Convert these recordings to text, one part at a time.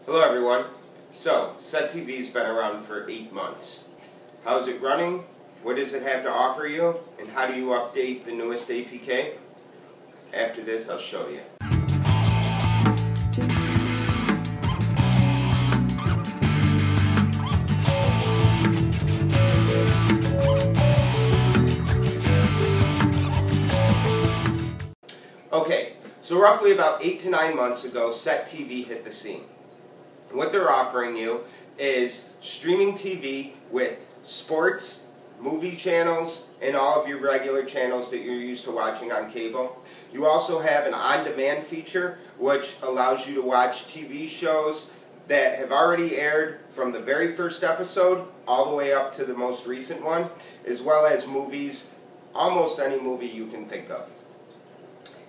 Hello everyone. So, Set TV's been around for 8 months. How's it running? What does it have to offer you? And how do you update the newest APK? After this, I'll show you. Okay, so roughly about 8 to 9 months ago, Set TV hit the scene. And what they're offering you is streaming TV with sports, movie channels, and all of your regular channels that you're used to watching on cable. You also have an on-demand feature which allows you to watch TV shows that have already aired from the very first episode all the way up to the most recent one, as well as movies, almost any movie you can think of.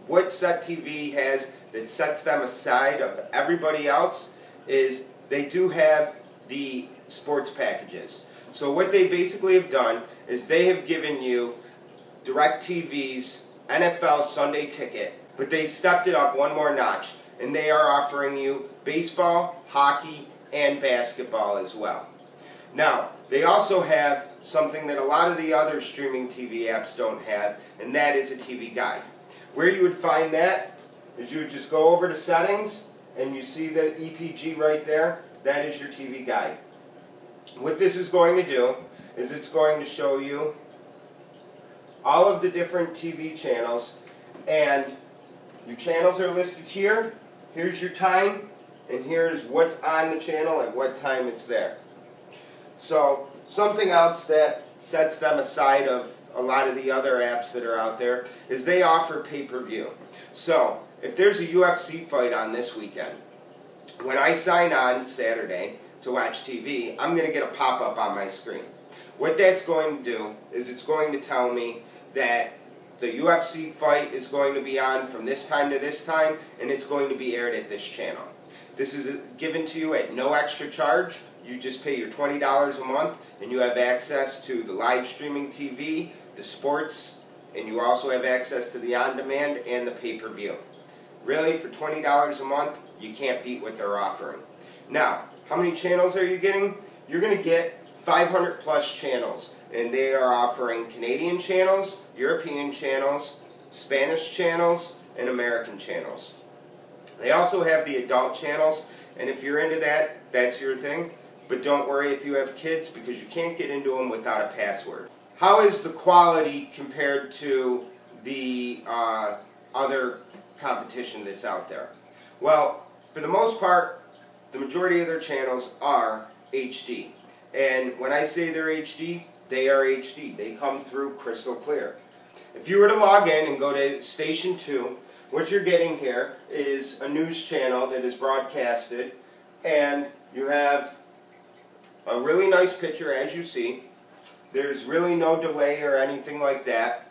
What Set TV has that sets them aside of everybody else is they do have the sports packages. So what they basically have done is they have given you DirecTV's NFL Sunday Ticket, but they stepped it up one more notch, and they are offering you baseball, hockey, and basketball as well. Now, they also have something that a lot of the other streaming TV apps don't have, and that is a TV guide. Where you would find that is you would just go over to settings, and you see the EPG right there. That is your TV guide. What this is going to do is it's going to show you all of the different TV channels, and your channels are listed here. Here's your time, and here's what's on the channel at what time it's there. So something else that sets them aside of a lot of the other apps that are out there is they offer pay-per-view. So if there's a UFC fight on this weekend, when I sign on Saturday to watch TV, I'm going to get a pop-up on my screen. What that's going to do is it's going to tell me that the UFC fight is going to be on from this time to this time, and it's going to be aired at this channel. This is given to you at no extra charge. You just pay your $20 a month, and you have access to the live streaming TV, the sports, and you also have access to the on-demand and the pay-per-view. Really, for $20 a month, you can't beat what they're offering. Now, how many channels are you getting? You're going to get 500 plus channels, and they are offering Canadian channels, European channels, Spanish channels, and American channels. They also have the adult channels, and if you're into that, that's your thing. But don't worry if you have kids, because you can't get into them without a password. How is the quality compared to the other competition that's out there? Well, for the most part, the majority of their channels are HD. And when I say they're HD, they are HD. They come through crystal clear. If you were to log in and go to Station 2, what you're getting here is a news channel that is broadcasted, and you have a really nice picture, as you see. There's really no delay or anything like that,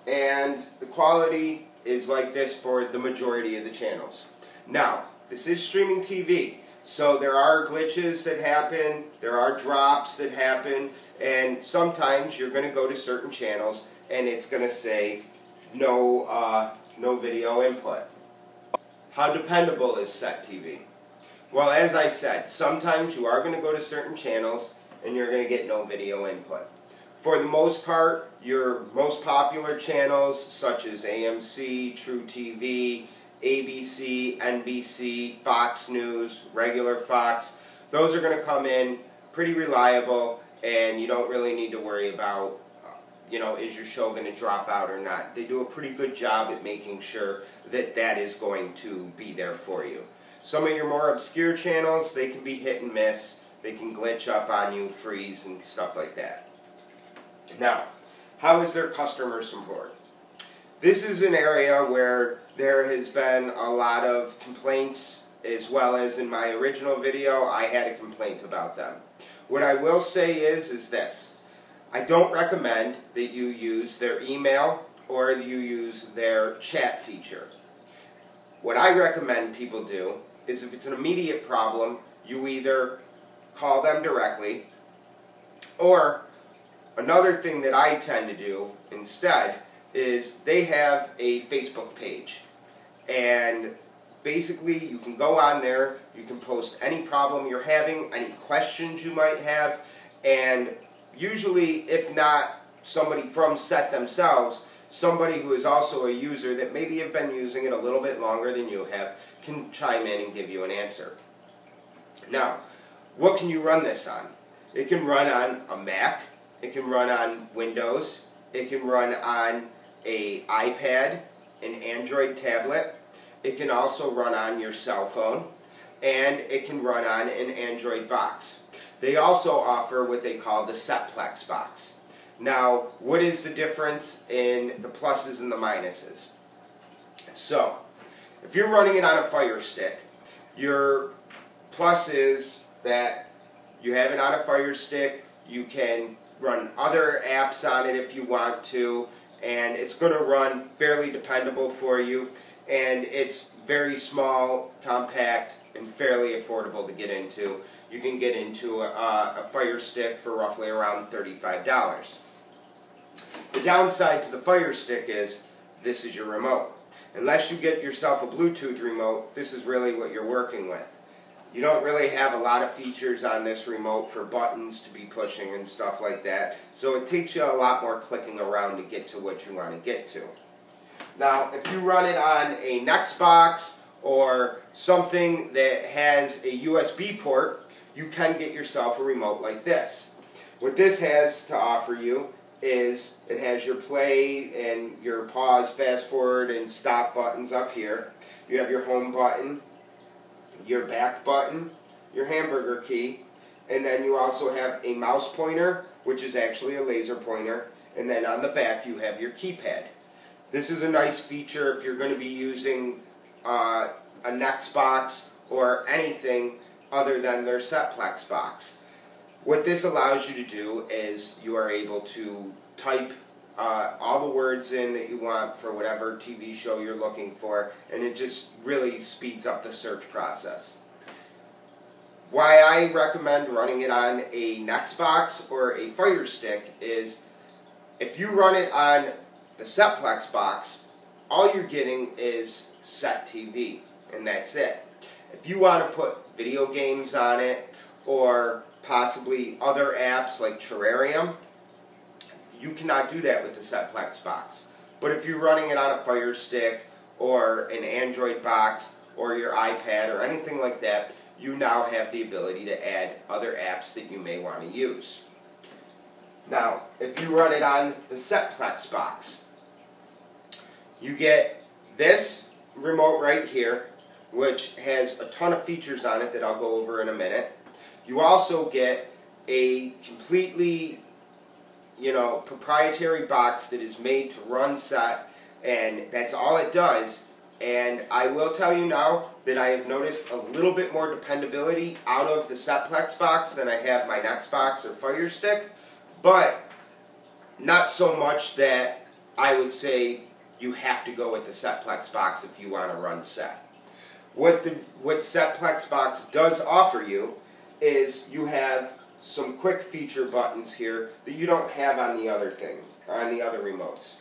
and the quality is like this for the majority of the channels. Now, this is streaming TV, so there are glitches that happen, there are drops that happen, and sometimes you're going to go to certain channels and it's going to say no video input. How dependable is Set TV? Well, as I said, sometimes you are going to go to certain channels and you're going to get no video input. For the most part, your most popular channels such as AMC, True TV, ABC, NBC, Fox News, regular Fox, those are going to come in pretty reliable, and you don't really need to worry about, is your show going to drop out or not. They do a pretty good job at making sure that that is going to be there for you. Some of your more obscure channels, they can be hit and miss. They can glitch up on you, freeze, and stuff like that. Now, how is their customer support? This is an area where there has been a lot of complaints, as well as in my original video, I had a complaint about them. What I will say is this. I don't recommend that you use their email or you use their chat feature. What I recommend people do is, if it's an immediate problem, you either call them directly, or another thing that I tend to do instead is they have a Facebook page, and basically you can go on there, you can post any problem you're having, any questions you might have, and usually, if not somebody from SET themselves, somebody who is also a user that maybe have been using it a little bit longer than you have can chime in and give you an answer. Now, what can you run this on? It can run on a Mac, it can run on Windows, it can run on an iPad, an Android tablet, it can also run on your cell phone, and it can run on an Android box. They also offer what they call the Setplex box. Now, what is the difference in the pluses and the minuses? So, if you're running it on a Firestick, your plus is that you have it on a Firestick, you can run other apps on it if you want to, and it's going to run fairly dependable for you, and it's very small, compact, and fairly affordable to get into. You can get into a Firestick for roughly around $35. The downside to the Firestick is this is your remote. Unless you get yourself a Bluetooth remote, this is really what you're working with. You don't really have a lot of features on this remote for buttons to be pushing and stuff like that, so it takes you a lot more clicking around to get to what you want to get to. Now, if you run it on a Nextbox or something that has a USB port, you can get yourself a remote like this. What this has to offer you is it has your play and your pause, fast forward, and stop buttons up here. You have your home button, your back button, your hamburger key, and then you also have a mouse pointer, which is actually a laser pointer, and then on the back you have your keypad. This is a nice feature if you're going to be using a Nextbox or anything other than their Setplex box. What this allows you to do is you are able to type all the words in that you want for whatever TV show you're looking for, and it just really speeds up the search process. Why I recommend running it on a Nextbox or a Firestick is if you run it on the Setplex box, all you're getting is SET TV, and that's it. If you want to put video games on it or possibly other apps like Terrarium, you cannot do that with the Setplex box. But if you're running it on a Firestick or an Android box or your iPad or anything like that, you now have the ability to add other apps that you may want to use. Now, if you run it on the Setplex box, you get this remote right here, which has a ton of features on it that I'll go over in a minute. You also get a completely, proprietary box that is made to run SET, and that's all it does. And I will tell you now that I have noticed a little bit more dependability out of the Setplex box than I have my Nextbox or Firestick, but not so much that I would say you have to go with the Setplex box if you want to run SET. What Setplex box does offer you is you have some quick feature buttons here that you don't have on the other remotes.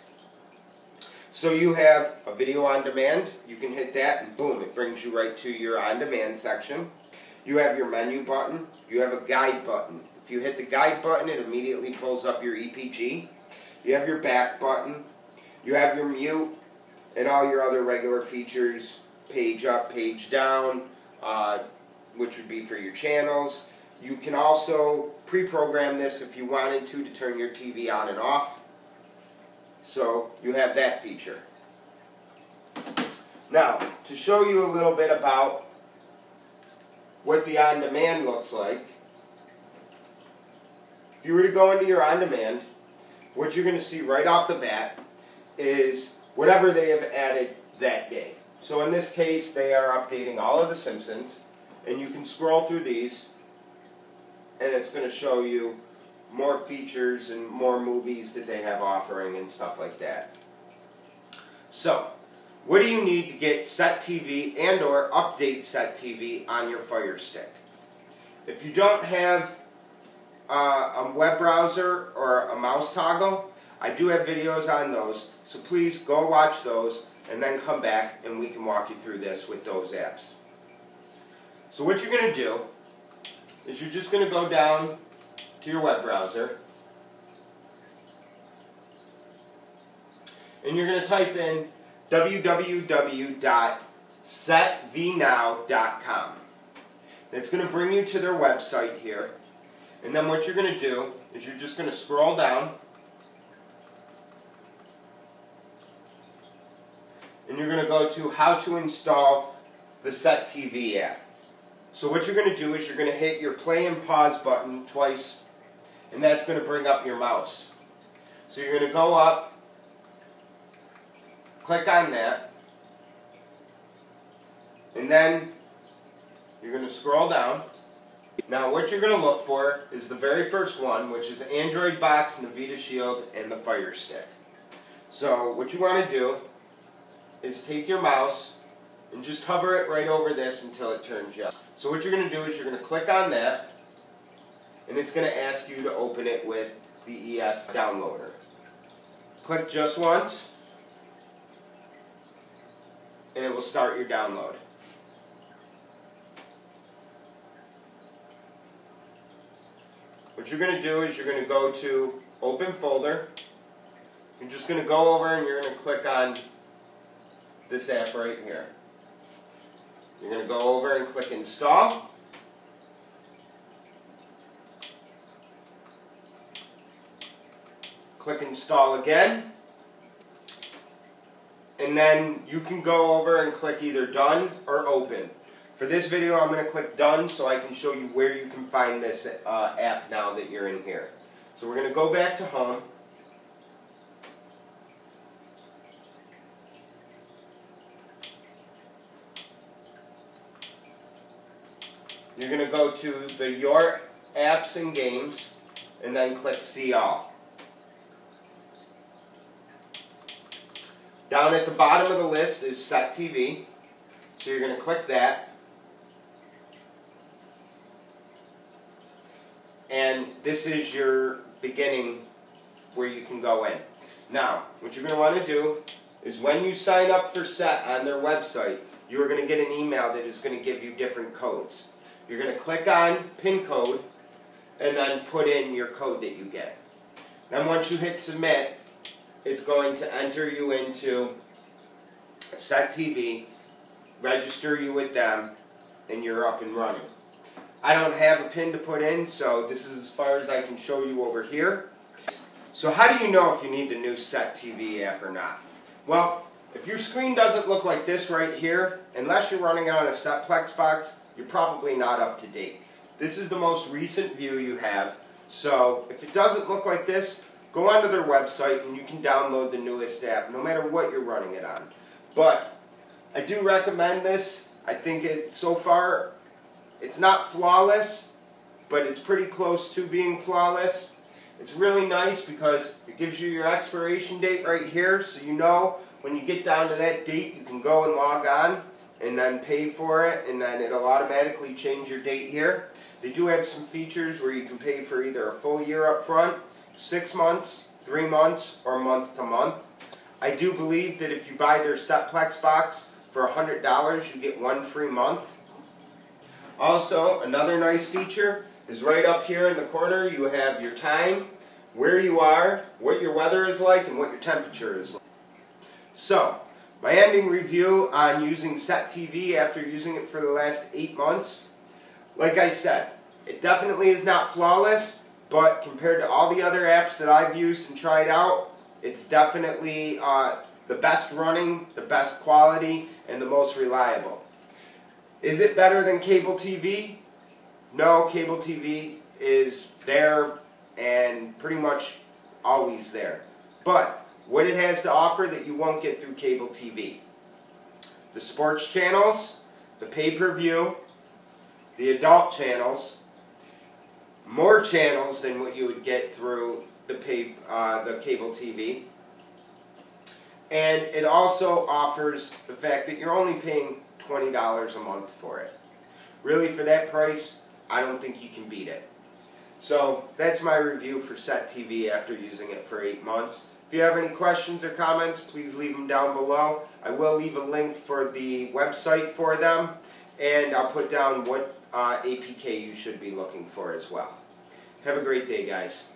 So you have a video on demand, you can hit that and boom, it brings you right to your on demand section. You have your menu button, you have a guide button. If you hit the guide button, it immediately pulls up your EPG. You have your back button, you have your mute, and all your other regular features, page up, page down, which would be for your channels. You can also pre-program this if you wanted to turn your TV on and off. So you have that feature. Now, to show you a little bit about what the on-demand looks like, if you were to go into your on-demand, what you're going to see right off the bat is whatever they have added that day. So in this case, they are updating all of The Simpsons, and you can scroll through these, and it's going to show you more features and more movies that they have offering and stuff like that. So, what do you need to get SET TV and or update SET TV on your Firestick? If you don't have a web browser or a mouse toggle, I do have videos on those, so please go watch those. and then come back and we can walk you through this with those apps. So what you're going to do is you're just going to go down to your web browser and you're going to type in www.setvnow.com. It's going to bring you to their website here. And then what you're going to do is you're just going to scroll down and you're going to go to how to install the Set TV app. So what you're going to do is you're going to hit your play and pause button twice, and that's going to bring up your mouse. So you're going to go up, click on that, and then you're going to scroll down. Now what you're going to look for is the very first one, which is Android Box, Nvidia Shield, and the Firestick. So what you want to do is take your mouse and just hover it right over this until it turns yellow. So what you're going to do is you're going to click on that, and it's going to ask you to open it with the ES downloader. Click just once, and it will start your download. What you're going to do is you're going to go to Open Folder. You're just going to go over and you're going to click on this app right here. You're going to go over and click Install. Click Install again. And then you can go over and click either Done or Open. For this video, I'm going to click Done so I can show you where you can find this app now that you're in here. So we're going to go back to Home. You're going to go to the Your Apps and Games and then click See All. Down at the bottom of the list is Set TV. So you're going to click that. And this is your beginning where you can go in. Now, what you're going to want to do is when you sign up for Set on their website, you are going to get an email that is going to give you different codes. You're going to click on PIN code and then put in your code that you get. Then once you hit Submit, it's going to enter you into Set TV, register you with them, and you're up and running. I don't have a PIN to put in, so this is as far as I can show you over here. So how do you know if you need the new Set TV app or not? Well, if your screen doesn't look like this right here, unless you're running on a Setplex box, you're probably not up to date. This is the most recent view you have, so if it doesn't look like this, go onto their website and you can download the newest app, no matter what you're running it on. But I do recommend this. I think so far, it's not flawless, but it's pretty close to being flawless. It's really nice because it gives you your expiration date right here, so you know when you get down to that date, you can go and log on and then pay for it, and then it'll automatically change your date here. They do have some features where you can pay for either a full year up front, 6 months, 3 months, or month to month. I do believe that if you buy their Setplex box for $100, you get 1 free month. Also, another nice feature is right up here in the corner, you have your time, where you are, what your weather is like, and what your temperature is like. So, my ending review on using Set TV after using it for the last 8 months. Like I said, it definitely is not flawless, but compared to all the other apps that I've used and tried out, it's definitely the best running, the best quality, and the most reliable. Is it better than cable TV? No, cable TV is there and pretty much always there. But what it has to offer that you won't get through cable TV: the sports channels, the pay-per-view, the adult channels, more channels than what you would get through the cable TV. And it also offers the fact that you're only paying $20 a month for it. Really, for that price, I don't think you can beat it. So that's my review for Set TV after using it for 8 months. If you have any questions or comments, please leave them down below. I will leave a link for the website for them, and I'll put down what APK you should be looking for as well. Have a great day, guys.